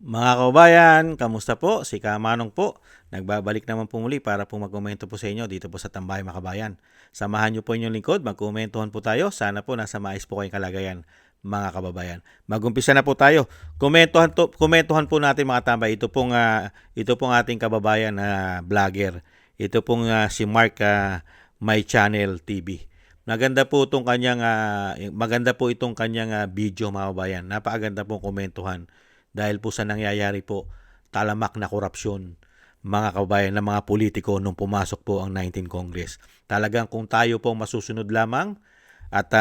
Mga kababayan, kamusta po? Si Kamanong po. Nagbabalik naman po muli para po magkomento po sa inyo dito po sa Tambay Makabayan. Samahan niyo po inyong lingkod, magkomentuhan po tayo. Sana po nasa maayos po kayong kalagayan, mga kababayan. Magumpisa na po tayo. Komentuhan po natin mga tambay. Ito pong ating kababayan na vlogger. Ito pong si Mark My Channel TV. Maganda po itong kanyang video mga kababayan. Napakaganda pong komentuhan. Dahil po sa nangyayari po, talamak na korupsyon, mga kababayan, ng mga politiko nung pumasok po ang 19th Congress. Talagang kung tayo po masusunod lamang at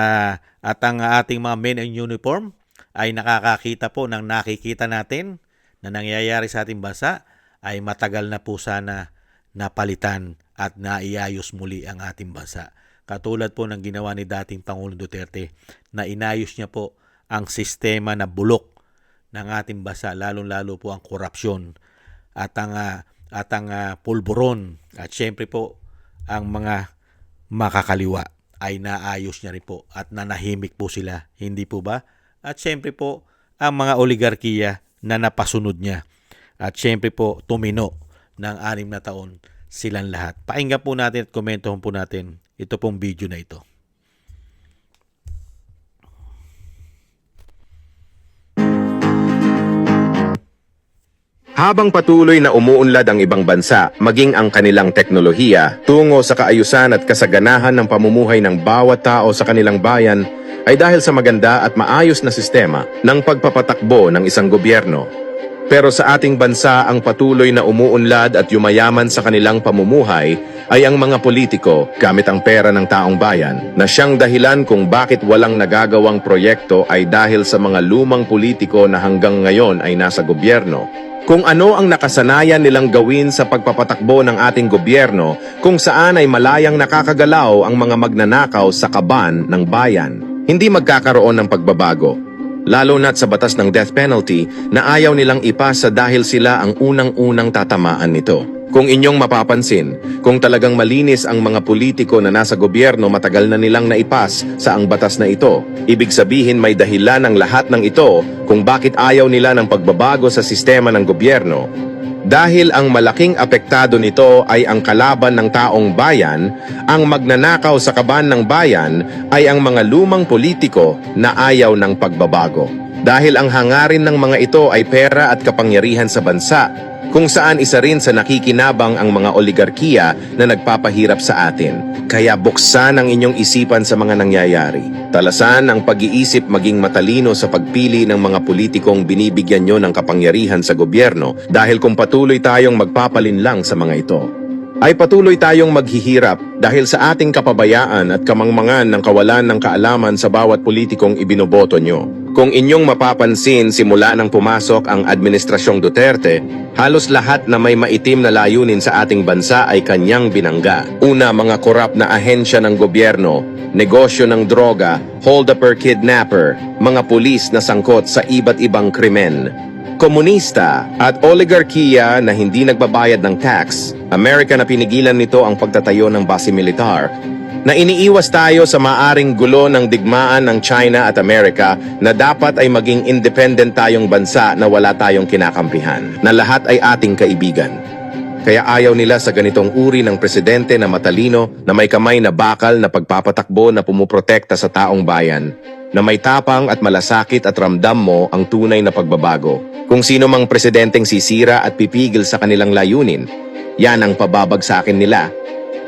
ang ating mga men in uniform ay nakakakita po ng nakikita natin na nangyayari sa ating bansa, ay matagal na po sana napalitan at naiayos muli ang ating bansa. Katulad po ng ginawa ni dating Pangulong Duterte na inayos niya po ang sistema na bulok ng ating bansa, lalong-lalo po ang korupsyon at ang pulburon at syempre po ang mga makakaliwa ay naayos niya rin po at nanahimik po sila, hindi po ba? At syempre po ang mga oligarkiya na napasunod niya at syempre po tumino ng 6 na taon silang lahat. Pakinggan po natin at komentohan po natin ito pong video na ito. Habang patuloy na umuunlad ang ibang bansa, maging ang kanilang teknolohiya, tungo sa kaayusan at kasaganahan ng pamumuhay ng bawat tao sa kanilang bayan, ay dahil sa maganda at maayos na sistema ng pagpapatakbo ng isang gobyerno. Pero sa ating bansa, ang patuloy na umuunlad at yumayaman sa kanilang pamumuhay ay ang mga politiko gamit ang pera ng taong bayan, na siyang dahilan kung bakit walang nagagawang proyekto ay dahil sa mga lumang politiko na hanggang ngayon ay nasa gobyerno. Kung ano ang nakasanayan nilang gawin sa pagpapatakbo ng ating gobyerno, kung saan ay malayang nakakagalaw ang mga magnanakaw sa kaban ng bayan. Hindi magkakaroon ng pagbabago, lalo na't sa batas ng death penalty na ayaw nilang ipasa dahil sila ang unang-unang tatamaan nito. Kung inyong mapapansin, kung talagang malinis ang mga politiko na nasa gobyerno, matagal na nilang naipas sa ang batas na ito. Ibig sabihin may dahilan ang lahat ng ito kung bakit ayaw nila ng pagbabago sa sistema ng gobyerno. Dahil ang malaking apektado nito ay ang kalaban ng taong bayan, ang magnanakaw sa kaban ng bayan ay ang mga lumang politiko na ayaw ng pagbabago. Dahil ang hangarin ng mga ito ay pera at kapangyarihan sa bansa, kung saan isa rin sa nakikinabang ang mga oligarkiya na nagpapahirap sa atin. Kaya buksan ang inyong isipan sa mga nangyayari. Talasan ang pag-iisip, maging matalino sa pagpili ng mga politikong binibigyan nyo ng kapangyarihan sa gobyerno, dahil kung patuloy tayong magpapalinlang sa mga ito, ay patuloy tayong maghihirap dahil sa ating kapabayaan at kamangmangan ng kawalan ng kaalaman sa bawat politikong ibinoboto nyo. Kung inyong mapapansin, simula nang pumasok ang Administrasyong Duterte, halos lahat na may maitim na layunin sa ating bansa ay kanyang binangga. Una, mga korap na ahensya ng gobyerno, negosyo ng droga, hold-upper kidnapper, mga pulis na sangkot sa iba't ibang krimen, komunista at oligarkiya na hindi nagbabayad ng tax. Amerika na pinigilan nito ang pagtatayo ng base militar, na iniiwas tayo sa maaring gulo ng digmaan ng China at Amerika, na dapat ay maging independent tayong bansa na wala tayong kinakampihan, na lahat ay ating kaibigan. Kaya ayaw nila sa ganitong uri ng presidente na matalino, na may kamay na bakal na pagpapatakbo na pumuprotekta sa taong bayan, na may tapang at malasakit at ramdam mo ang tunay na pagbabago. Kung sino mang presidenteng sisira at pipigil sa kanilang layunin, yan ang pababagsakin nila.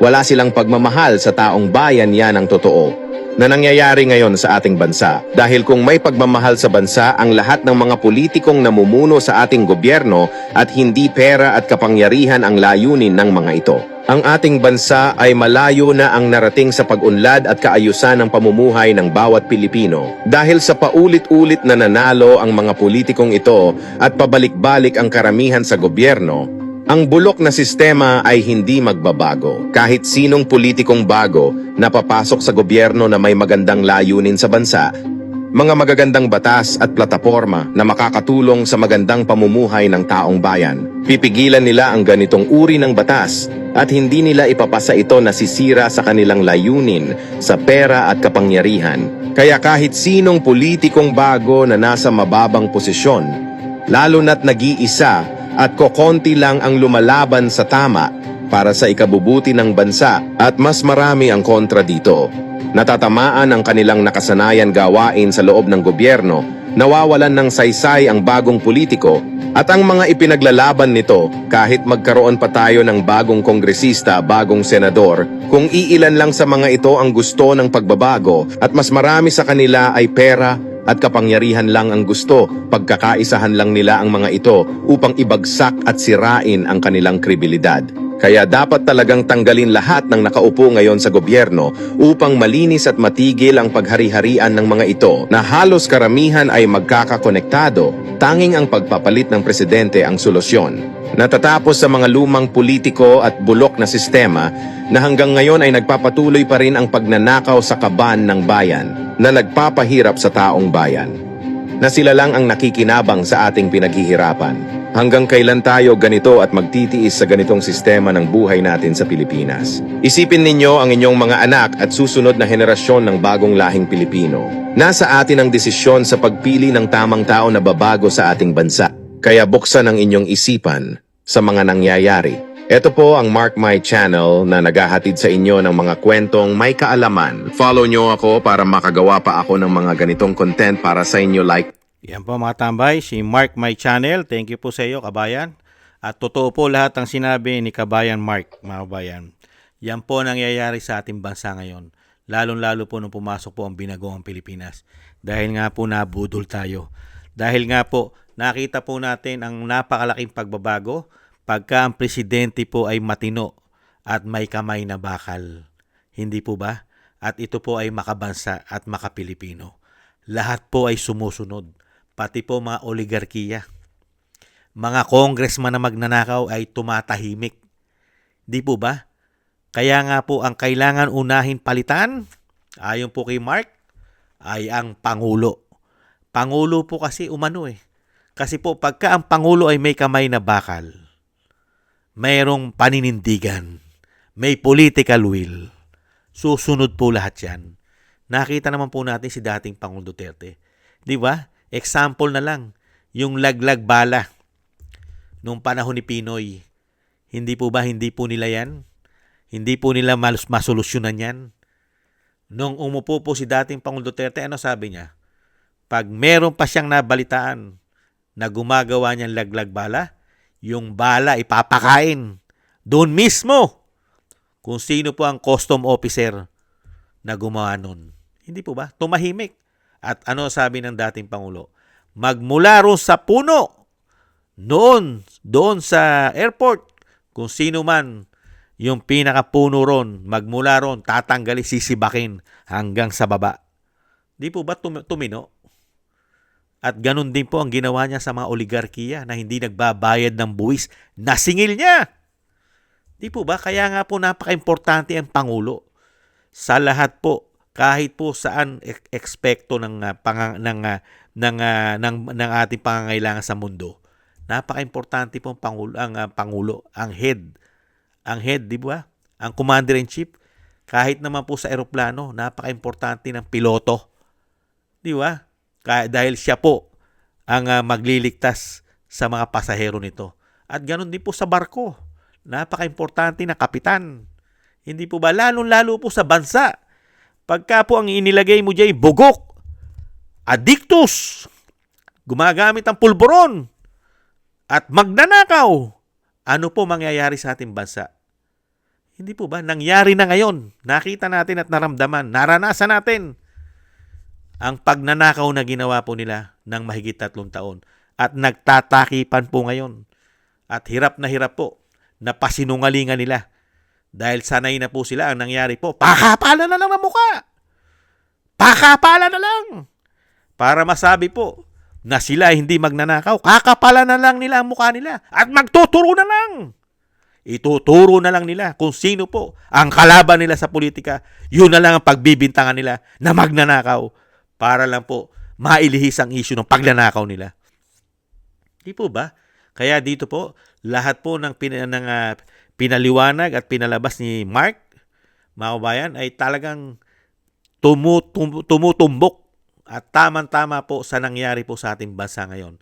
Wala silang pagmamahal sa taong bayan, yan ang totoo na nangyayari ngayon sa ating bansa. Dahil kung may pagmamahal sa bansa ang lahat ng mga politikong namumuno sa ating gobyerno, at hindi pera at kapangyarihan ang layunin ng mga ito, ang ating bansa ay malayo na ang narating sa pag-unlad at kaayusan ng pamumuhay ng bawat Pilipino. Dahil sa paulit-ulit na nanalo ang mga politikong ito at pabalik-balik ang karamihan sa gobyerno, ang bulok na sistema ay hindi magbabago. Kahit sinong politikong bago na papasok sa gobyerno na may magandang layunin sa bansa, mga magagandang batas at plataporma na makakatulong sa magandang pamumuhay ng taong bayan, pipigilan nila ang ganitong uri ng batas at hindi nila ipapasa ito na sisira sa kanilang layunin sa pera at kapangyarihan. Kaya kahit sinong politikong bago na nasa mababang posisyon, lalo na't nag-iisa at kokonti lang ang lumalaban sa tama para sa ikabubuti ng bansa at mas marami ang kontra dito. Natatamaan ang kanilang nakasanayan gawain sa loob ng gobyerno, nawawalan ng saysay ang bagong politiko at ang mga ipinaglalaban nito kahit magkaroon pa tayo ng bagong kongresista, bagong senador, kung iilan lang sa mga ito ang gusto ng pagbabago at mas marami sa kanila ay pera at kapangyarihan lang ang gusto, pagkakaisahan lang nila ang mga ito upang ibagsak at sirain ang kanilang kredibilidad. Kaya dapat talagang tanggalin lahat ng nakaupo ngayon sa gobyerno upang malinis at matigil ang paghari-harian ng mga ito na halos karamihan ay magkakakonektado, tanging ang pagpapalit ng presidente ang solusyon. Natatapos sa mga lumang politiko at bulok na sistema na hanggang ngayon ay nagpapatuloy pa rin ang pagnanakaw sa kaban ng bayan na nagpapahirap sa taong bayan. Na sila lang ang nakikinabang sa ating pinaghihirapan. Hanggang kailan tayo ganito at magtitiis sa ganitong sistema ng buhay natin sa Pilipinas? Isipin ninyo ang inyong mga anak at susunod na henerasyon ng bagong lahing Pilipino. Nasa atin ang desisyon sa pagpili ng tamang tao na babago sa ating bansa. Kaya buksan ang inyong isipan sa mga nangyayari. Ito po ang Mark My Channel na naghahatid sa inyo ng mga kwentong may kaalaman. Follow nyo ako para makagawa pa ako ng mga ganitong content para sa inyo like. Yan po mga tambay, si Mark My Channel. Thank you po sa iyo, kabayan. At totoo po lahat ng sinabi ni kabayan Mark, mga kabayan. Yan po nangyayari sa ating bansa ngayon. Lalong-lalo po nung pumasok po ang binagong Pilipinas. Dahil nga po nabudol tayo. Dahil nga po nakita po natin ang napakalaking pagbabago pagka ang presidente po ay matino at may kamay na bakal. Hindi po ba? At ito po ay makabansa at makapilipino. Lahat po ay sumusunod. Pati po mga oligarkiya. Mga congressman na magnanakaw ay tumatahimik. Di po ba? Kaya nga po ang kailangan unahin palitan, ayon po kay Mark, ay ang Pangulo. Pangulo po kasi umano eh. Kasi po pagka ang Pangulo ay may kamay na bakal, mayroong paninindigan, may political will, susunod po lahat yan. Nakita naman po natin si dating Pangulong Duterte. Di ba? Example na lang, yung laglag bala nung panahon ni Pinoy. Hindi po ba, hindi po nila yan? Hindi po nila masolusyonan yan? Nung umupo po si dating Pangulong Duterte, ano sabi niya? Pag meron pa siyang nabalitaan na gumagawa niyang laglag bala, yung bala ipapakain doon mismo kung sino po ang custom officer na gumawa nun. Hindi po ba? Tumahimik. At ano sabi ng dating Pangulo? Magmula ron sa puno, doon sa airport, kung sino man yung pinakapuno ron, magmula ron, tatanggalin, sisibakin hanggang sa baba. Di po ba tumino? At ganun din po ang ginawa niya sa mga oligarkiya na hindi nagbabayad ng buwis. Nasingil niya! Di po ba? Kaya nga po napaka-importante ang Pangulo. Sa lahat po, kahit po saan ekspekto ng ating pangangailangan sa mundo. Napaka-importante po ang Pangulo, ang head. Ang head, di ba? Ang commander-in-chief. Kahit naman po sa eroplano, napaka-importante ng piloto. Di ba? Dahil siya po ang magliligtas sa mga pasahero nito. At ganoon din po sa barko. Napaka-importante na kapitan. Hindi po ba? Lalo po sa bansa. Pagka po ang inilagay mo dyan, bugok, addictus, gumagamit ng pulburon, at magnanakaw, ano po mangyayari sa ating bansa? Hindi po ba? Nangyari na ngayon. Nakita natin at naramdaman. Naranasan natin ang pagnanakaw na ginawa po nila ng mahigit 3 taon. At nagtatakipan po ngayon. At hirap na hirap po na pasinungalingan nila. Dahil sanay na po sila, ang nangyari po, pakapalan na lang ng mukha. Pakapalan na lang. Para masabi po na sila hindi magnanakaw, kakapalan na lang nila ang mukha nila. At magtuturo na lang. Ituturo na lang nila kung sino po ang kalaban nila sa politika. Yun na lang ang pagbibintangan nila na magnanakaw. Para lang po mailihis ang issue ng pagnanakaw nila. Di po ba? Kaya dito po, lahat po ng pinaliwanag at pinalabas ni Mark, mga kabayan, ay talagang tumutumbok at tamang-tama po sa nangyari po sa ating bansa ngayon.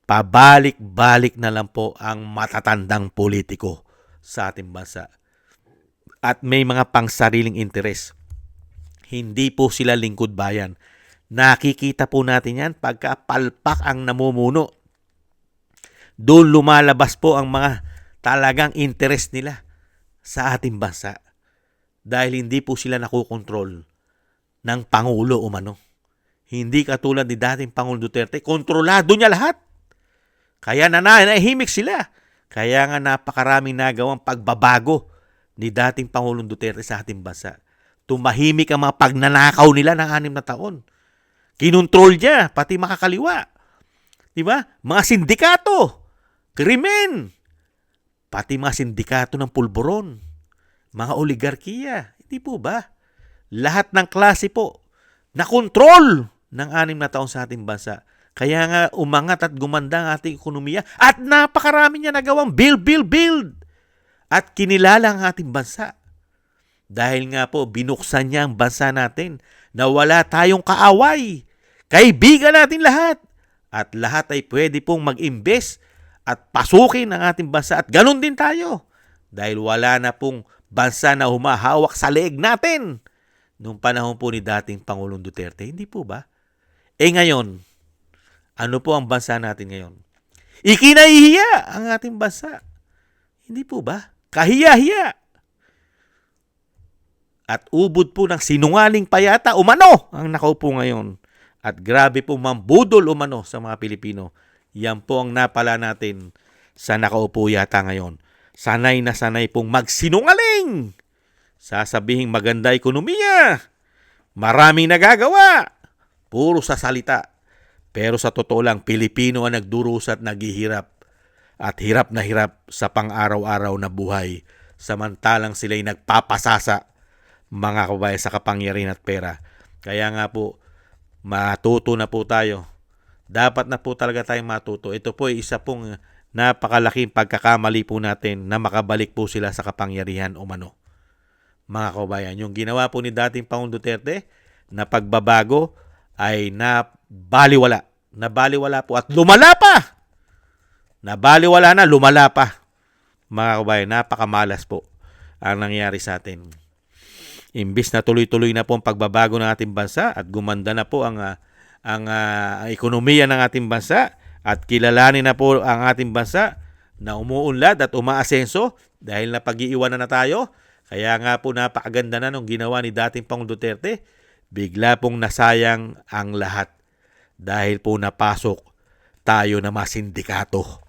pabalik-balik na lang po ang matatandang politiko sa ating bansa. At may mga pangsariling interes. Hindi po sila lingkod bayan. Nakikita po natin yan pagka palpak ang namumuno. Doon lumalabas po ang mga talagang interes nila sa ating bansa. Dahil hindi po sila nakukontrol ng Pangulo umano. Hindi katulad ni dating Pangulong Duterte, kontrolado niya lahat. Kaya nanahimik sila. Kaya nga napakaraming nagawang pagbabago ni dating Pangulong Duterte sa ating bansa. Tumahimik ang mga pagnanakaw nila ng 6 na taon. Kinontrol niya, pati makakaliwa. Diba? Mga sindikato, krimen, pati mga sindikato ng pulburon, mga oligarkiya. Hindi po ba? Lahat ng klase po, nakontrol ng 6 na taon sa ating bansa. Kaya nga umangat at gumanda ang ating ekonomiya at napakarami niya nagawang build. At kinilala ang ating bansa. Dahil nga po, binuksan niya ang bansa natin na wala tayong kaaway. Kaibigan natin lahat. At lahat ay pwede pong mag-invest at pasukin ang ating bansa. At ganun din tayo. Dahil wala na pong bansa na humahawak sa leeg natin. Noong panahon po ni dating Pangulong Duterte. Hindi po ba? Ngayon, ano po ang bansa natin ngayon? Ikinahihiya ang ating bansa. Hindi po ba? Kahiya-hiya. At ubod po ng sinungaling payata umano ang nakaupo ngayon. At grabe po mambudol umano sa mga Pilipino. Yan po ang napala natin sa nakaupo yata ngayon. Sanay na sanay pong magsinungaling. Sasabihing maganda ekonomiya. Maraming nagagawa. Puro sa salita. Pero sa totoo lang, Pilipino ang nagdurusa at naghihirap. At hirap na hirap sa pang-araw-araw na buhay. Samantalang sila'y nagpapasasa mga kababayan sa kapangyarihan at pera. Kaya nga po, matuto na po tayo. Dapat na po talaga tayong matuto. Ito po ay isa pong napakalaking pagkakamali po natin na makabalik po sila sa kapangyarihan umano. Mga kababayan, yung ginawa po ni dating Pangulong Duterte na pagbabago ay nabaliwala. Nabaliwala po at lumala pa. Nabaliwala na, lumala pa. Mga kababayan, napakamalas po ang nangyari sa atin. Imbis na tuloy-tuloy na po ang pagbabago ng ating bansa at gumanda na po ang ekonomiya ng ating bansa at kilalanin na po ang ating bansa na umuunlad at umaasenso dahil napag-iiwanan na tayo. Kaya nga po napakaganda na nung ginawa ni dating Pangulong Duterte. Bigla pong nasayang ang lahat dahil po napasok tayo na mga sindikato.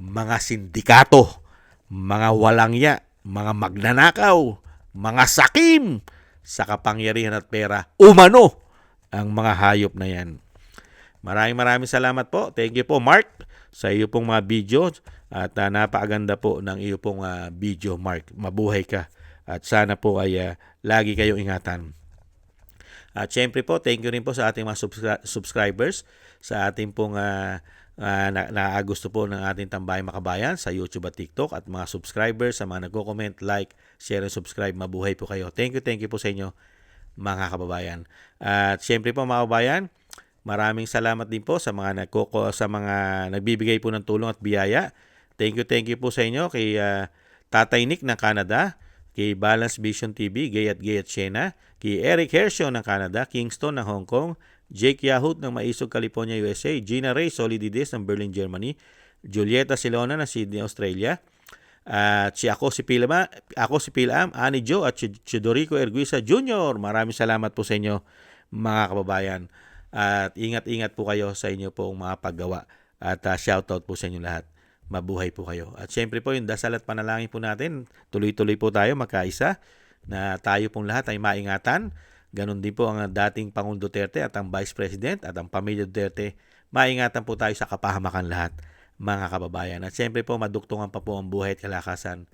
Mga sindikato, mga walangya, mga magnanakaw, mga sakim sa kapangyarihan at pera. Umano ang mga hayop na yan. Maraming salamat po. Thank you po, Mark, sa iyo pong mga video. At napakaganda po ng iyo pong video, Mark. Mabuhay ka. At sana po ay lagi kayong ingatan. At syempre po, thank you rin po sa ating mga subscribers, sa ating pong gusto po ng ating Tambayang Makabayan sa YouTube at TikTok, at mga subscribers, sa mga nagko-comment, like, share, and subscribe. Mabuhay po kayo. Thank you po sa inyo, mga kababayan. At syempre po, mga kababayan, maraming salamat din po sa mga nagbibigay po ng tulong at biyaya. Thank you po sa inyo kay Tatay Nick ng Canada, kay Balance Vision TV, Gay at Siena, kay Eric Hershon ng Canada, Kingston ng Hong Kong, Jake Yahut ng Maisog, California, USA, Gina Ray Solidides ng Berlin, Germany, Julieta Silona ng Sydney, Australia, at ako si Pilam, Ani Jo at Chidorico Erguisa Jr. Maraming salamat po sa inyo, mga kababayan. At ingat-ingat po kayo sa inyo pong mga paggawa. At shoutout po sa inyo lahat. Mabuhay po kayo. At syempre po, yung dasal at panalangin po natin, tuloy-tuloy po tayo magkaisa na tayo pong lahat ay maingatan. Ganon din po ang dating Pangulong Duterte at ang Vice President at ang pamilya Duterte. Maingatan po tayo sa kapahamakan lahat, mga kababayan. At syempre po, madugtungan pa po ang buhay at kalakasan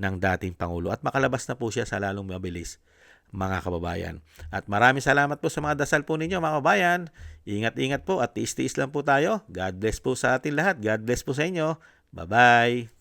ng dating Pangulo. At makalabas na po siya sa lalong mabilis, mga kababayan. At maraming salamat po sa mga dasal po ninyo, mga kababayan. Ingat-ingat po at tiis-tiis lang po tayo. God bless po sa atin lahat. God bless po sa inyo. Bye-bye.